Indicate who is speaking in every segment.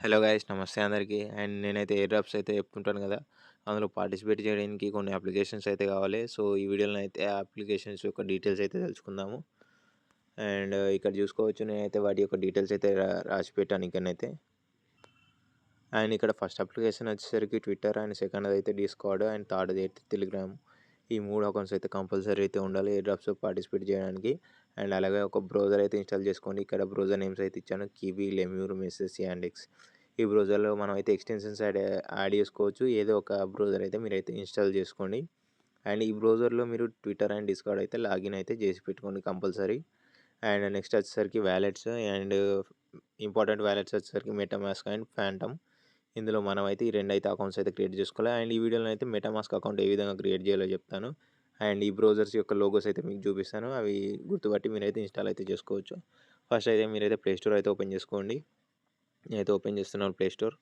Speaker 1: Hello guys, నమస్తే అందరికీ. And నేనైతే ఎయిర్ డ్రాప్స్ అయితే చెప్తుంటాను కదా, అందులో పార్టిసిపేట్ చేయడానికి కొన్ని అప్లికేషన్స్ అయితే కావాలి. సో ఈ వీడియోలో అయితే ఆ అప్లికేషన్స్ యొక్క డీటెయిల్స్ అయితే తెలుసుకుందాము. అండ్ ఇక్కడ చూసుకోవచ్చు, నేనైతే వాటి యొక్క డీటెయిల్స్ అయితే రాసి పెట్టాను ఇక్కడనైతే. అండ్ ఇక్కడ ఫస్ట్ అప్లికేషన్ వచ్చేసరికి ట్విట్టర్, అండ్ సెకండ్ అయితే డిస్కార్డ్, అండ్ థర్డ్ అయితే టెలిగ్రామ్. ఈ 3 అకౌంట్స్ అయితే కంపల్సరీ అయితే ఉండాలి ఎయిర్ డ్రాప్స్లో పార్టిసిపేట్ చేయడానికి. అండ్ అలాగే ఒక బ్రౌజర్ అయితే ఇన్స్టాల్ చేసుకోండి. ఇక్కడ బ్రౌజర్ నేమ్స్ అయితే ఇచ్చాను: కివీ, లెమ్యూర్, మెసేజ్, యాండెక్స్. ఈ బ్రౌజర్లో మనం అయితే ఎక్స్టెన్షన్స్ యాడ్ చేసుకోవచ్చు. ఏదో ఒక బ్రౌజర్ అయితే మీరైతే ఇన్స్టాల్ చేసుకోండి. అండ్ ఈ బ్రౌజర్లో మీరు ట్విట్టర్ అండ్ డిస్కార్డ్ అయితే లాగిన్ అయితే చేసి పెట్టుకోండి కంపల్సరీ. అండ్ నెక్స్ట్ వచ్చేసరికి వ్యాలెట్స్, అండ్ ఇంపార్టెంట్ వ్యాలెట్స్ వచ్చేసరికి మెటామాస్క్ అండ్ ఫ్యాంటమ్. ఇందులో మనమైతే ఈ 2 అయితే అకౌంట్స్ అయితే క్రియేట్ చేసుకోవాలి. అండ్ ఈ వీడియోలో అయితే మెటామాస్క్ అకౌంట్ ఏ విధంగా క్రియేట్ చేయాలో చెప్తాను. అండ్ ఈ బ్రౌజర్స్ యొక్క లోగోస్ అయితే మీకు చూపిస్తాను. అవి గుర్తుపట్టి మీరైతే ఇన్స్టాల్ అయితే చేసుకోవచ్చు. ఫస్ట్ అయితే మీరైతే ప్లే స్టోర్ అయితే ఓపెన్ చేసుకోండి. నేనైతే ఓపెన్ చేస్తున్నాను ప్లే స్టోర్.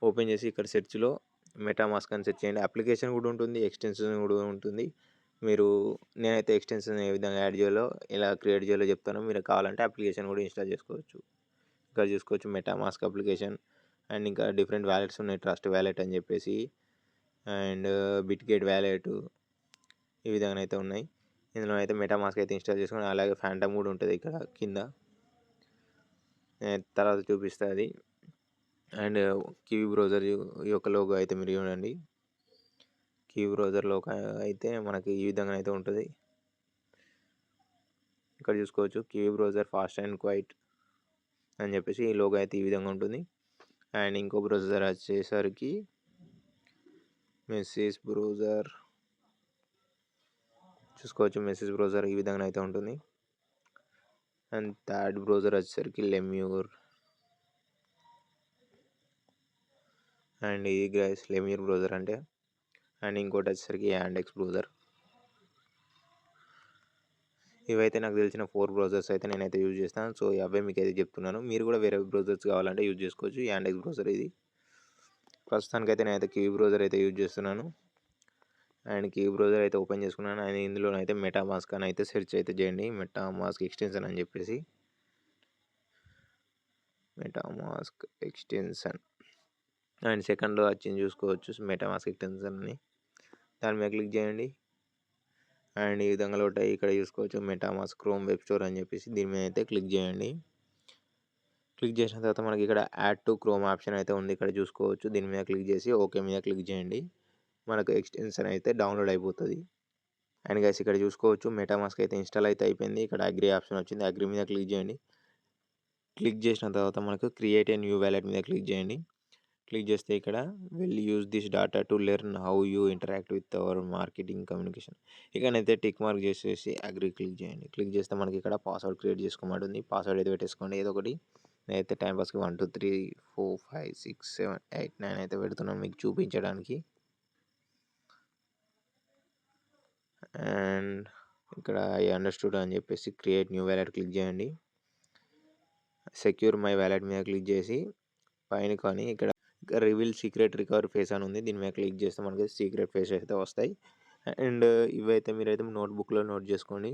Speaker 1: ఓపెన్ చేసి ఇక్కడ సెర్చ్లో మెటామాస్క్ అని సెర్చ్ చేయండి. అప్లికేషన్ కూడా ఉంటుంది, ఎక్స్టెన్షన్ కూడా ఉంటుంది. నేనైతే ఎక్స్టెన్షన్ ఏ విధంగా యాడ్ చేయాలో, ఎలా క్రియేట్ చేయాలో చెప్తాను. మీరు కావాలంటే అప్లికేషన్ కూడా ఇన్స్టాల్ చేసుకోవచ్చు. ఇక్కడ చూసుకోవచ్చు మెటామాస్క్ అప్లికేషన్. అండ్ ఇంకా డిఫరెంట్ వ్యాలెట్స్ ఉన్నాయి, ట్రస్ట్ వ్యాలెట్ అని చెప్పేసి, అండ్ బిట్గేట్ వ్యాలెట్, ఈ విధంగా అయితే ఉన్నాయి. ఇందులో అయితే మెటామాస్క్ అయితే ఇన్స్టాల్ చేసుకొని, అలాగే ఫ్యాంటమ్ కూడా ఉంటుంది ఇక్కడ కింద, తర్వాత చూపిస్తుంది. అండ్ కివీ బ్రౌజర్ యొక్క లోగో అయితే మీరు చూడండి. కివీ బ్రౌజర్ లోగో అయితే మనకి ఈ విధంగా అయితే ఉంటుంది. ఇక్కడ చూసుకోవచ్చు Kiwi browser fast and quiet అని చెప్పేసి ఈ లోగో అయితే ఈ విధంగా ఉంటుంది. అండ్ ఇంకో బ్రౌజర్ వచ్చేసరికి మెసేజ్ బ్రౌజర్. చూసుకోవచ్చు మెసేజ్ బ్రౌజర్ ఈ విధంగా అయితే ఉంటుంది. అండ్ థర్డ్ బ్రౌజర్ వచ్చేసరికి లెమ్యూర్. అండ్ ఇది గైస్ లెమ్యూర్ బ్రౌజర్ అంటే. అండ్ ఇంకోటి వచ్చేసరికి యాండెక్స్ బ్రౌజర్. ఇవైతే నాకు తెలిసిన 4 బ్రౌజర్స్ అయితే నేనైతే యూజ్ చేస్తాను. సో అవే మీకు అయితే చెప్తున్నాను. మీరు కూడా వేరే బ్రౌజర్స్ కావాలంటే యూజ్ చేసుకోవచ్చు. యాండెక్స్ బ్రౌజర్ ఇది. ప్రస్తుతానికైతే నేనైతే కివీ బ్రౌజర్ అయితే యూజ్ చేస్తున్నాను. అండ్ కివీ బ్రౌజర్ అయితే ఓపెన్ చేసుకున్నాను. అండ్ ఇందులోనైతే మెటామాస్క్ అని అయితే సెర్చ్ అయితే చేయండి. మెటామాస్క్ ఎక్స్టెన్షన్ అని చెప్పేసి, మెటామాస్క్ ఎక్స్టెన్షన్. అండ్ సెకండ్లో వచ్చింది చూసుకోవచ్చు మెటామాస్క్ ఎక్స్టెన్షన్ అని. దాని మీద క్లిక్ చేయండి. అండ్ ఈ విధంగా లోట్ అయ్యి ఇక్కడ చూసుకోవచ్చు మెటామాస్క్ క్రోమ్ వెబ్ స్టోర్ అని చెప్పేసి, దీని మీద అయితే క్లిక్ చేయండి. క్లిక్ చేసిన తర్వాత మనకి ఇక్కడ యాడ్ టు క్రోమ్ ఆప్షన్ అయితే ఉంది, ఇక్కడ చూసుకోవచ్చు. దీని మీద క్లిక్ చేసి ఓకే మీద క్లిక్ చేయండి. మనకు ఎక్స్టెన్షన్ అయితే డౌన్లోడ్ అయిపోతుంది. అండ్ గైస్ ఇక్కడ చూసుకోవచ్చు మెటామాస్క్ అయితే ఇన్స్టాల్ అయితే అయిపోయింది. ఇక్కడ అగ్రీ ఆప్షన్ వచ్చింది, అగ్రీ మీద క్లిక్ చేయండి. క్లిక్ చేసిన తర్వాత మనకు క్రియేట్ ఏ న్యూ వ్యాలెట్ మీద క్లిక్ చేయండి. క్లిక్ చేస్తే ఇక్కడ will use this data to learn how you interact with our marketing communication. ఇక్కడైతే టిక్ మార్క్ చేసేసి అగ్రీ క్లిక్ చేయండి. క్లిక్ చేస్తే మనకి ఇక్కడ పాస్వర్డ్ క్రియేట్ చేసుకోమంటుంది. పాస్వర్డ్ అయితే పెట్టేసుకోండి ఏదో ఒకటి. నేనైతే టైంపాస్కి 1 2 3 4 5 6 7 8 9 అయితే పెడుతున్నాను మీకు చూపించడానికి. అండ్ ఇక్కడ ఐ అండర్స్టూడ్ అని చెప్పేసి క్రియేట్ న్యూ వ్యాలెట్ క్లిక్ చేయండి. సెక్యూర్ మై వ్యాలెట్ మీద క్లిక్ చేసి పైన కానీ ఇక్కడ రివీల్ సీక్రెట్ రికవరీ ఫేస్ అని ఉంది, దీని మీద క్లిక్ చేస్తే మనకి సీక్రెట్ ఫేస్ అయితే వస్తాయి. అండ్ ఇవైతే మీరైతే నోట్బుక్లో నోట్ చేసుకోండి.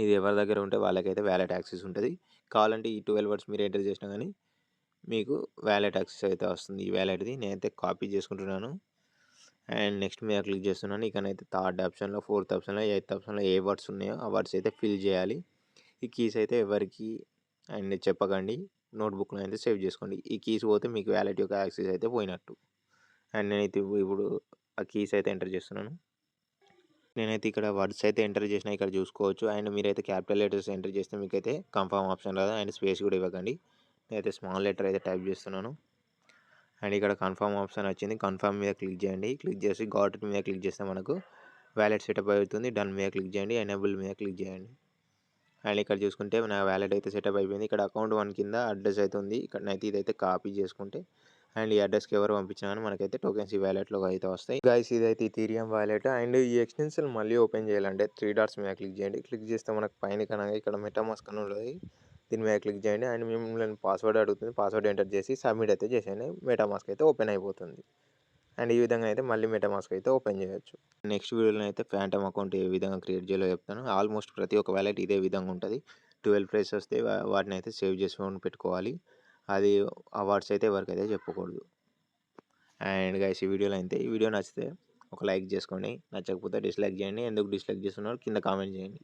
Speaker 1: ఇది ఎవరి దగ్గర ఉంటే వాళ్ళకైతే వ్యాలెట్ యాక్సెస్ ఉంటుంది. కావాలంటే ఈ 12 వర్డ్స్ మీరు ఎంటర్ చేసినా కానీ మీకు వ్యాలెట్ యాక్సెస్ అయితే వస్తుంది. ఈ వ్యాలెట్ది నేనైతే కాపీ చేసుకుంటున్నాను. అండ్ నెక్స్ట్ మీద క్లిక్ చేస్తున్నాను. ఇకనైతే థర్డ్ ఆప్షన్లో, ఫోర్త్ ఆప్షన్లో, ఎయిత్ ఆప్షన్లో ఏ వర్డ్స్ ఉన్నాయో ఆ వర్డ్స్ అయితే ఫిల్ చేయాలి. ఈ కీస్ అయితే ఎవరికి అండ్ చెప్పకండి, నోట్బుక్లో అయితే సేవ్ చేసుకోండి. ఈ కీస్ పోతే మీకు వ్యాలెట్ యొక్క యాక్సెస్ అయితే పోయినట్టు. అండ్ నేనైతే ఇప్పుడు ఆ కీస్ అయితే ఎంటర్ చేస్తున్నాను. నేనైతే ఇక్కడ వర్డ్స్ అయితే ఎంటర్ చేసిన ఇక్కడ చూసుకోవచ్చు. అండ్ మీరైతే క్యాపిటల్ లెటర్స్ ఎంటర్ చేస్తే మీకైతే కన్ఫర్మ్ ఆప్షన్ రాదు. అండ్ స్పేస్ కూడా ఇవ్వకండి. నేనైతే స్మాల్ లెటర్ అయితే టైప్ చేస్తున్నాను. అండ్ ఇక్కడ కన్ఫర్మ్ ఆప్షన్ వచ్చింది, కన్ఫర్మ్ మీద క్లిక్ చేయండి. క్లిక్ చేసి గాట్ ఇట్ మీద క్లిక్ చేస్తే మనకు వ్యాలెట్ సెటప్ అవుతుంది. డన్ మీద క్లిక్ చేయండి. ఎనేబుల్ మీద క్లిక్ చేయండి. అండ్ ఇక్కడ చూసుకుంటే నా వ్యాలెట్ అయితే సెటప్ అయిపోయింది. ఇక్కడ అకౌంట్ 1 కింద అడ్రస్ అయితే ఉంది. ఇక్కడనైతే ఇదైతే కాపీ చేసుకుంటే అండ్ ఈ అడ్రస్కి ఎవరు పంపించినా కానీ మనకైతే టోకెన్స్ ఈ వ్యాలెట్లో అయితే వస్తాయి. గైస్ ఇదైతే ఈథీరియం వ్యాలెట్. అండ్ ఈ ఎక్స్టెన్షన్ మళ్ళీ ఓపెన్ చేయాలంటే 3 డాట్స్ మీద క్లిక్ చేయండి. క్లిక్ చేస్తే మనకు పైన కనుక ఇక్కడ మెటామాస్క్ అని ఉంటుంది, దీని మీద క్లిక్ చేయండి. అండ్ మిమ్మల్ని పాస్వర్డ్ అడుగుతుంది, పాస్వర్డ్ ఎంటర్ చేసి సబ్మిట్ అయితే చేసేయండి. మెటామాస్క్ అయితే ఓపెన్ అయిపోతుంది. అండ్ ఈ విధంగా అయితే మళ్ళీ మెటామాస్క్ అయితే ఓపెన్ చేయొచ్చు. నెక్స్ట్ వీడియోలో అయితే ఫ్యాంటమ్ అకౌంట్ ఏ విధంగా క్రియేట్ చేయాలో చెప్తాను. ఆల్మోస్ట్ ప్రతి ఒక్క వ్యాలెట్ ఇదే విధంగా ఉంటుంది. 12 ప్రైస్ వస్తే వాటిని అయితే సేవ్ చేసుకొని పెట్టుకోవాలి. అది ఆ వర్డ్స్ అయితే ఎవరికైతే చెప్పకూడదు. అండ్ గైస్ ఈ వీడియోలో అయితే ఈ వీడియో నచ్చితే ఒక లైక్ చేసుకోండి. నచ్చకపోతే డిస్లైక్ చేయండి. ఎందుకు డిస్లైక్ చేస్తున్నారో కింద కామెంట్ చేయండి.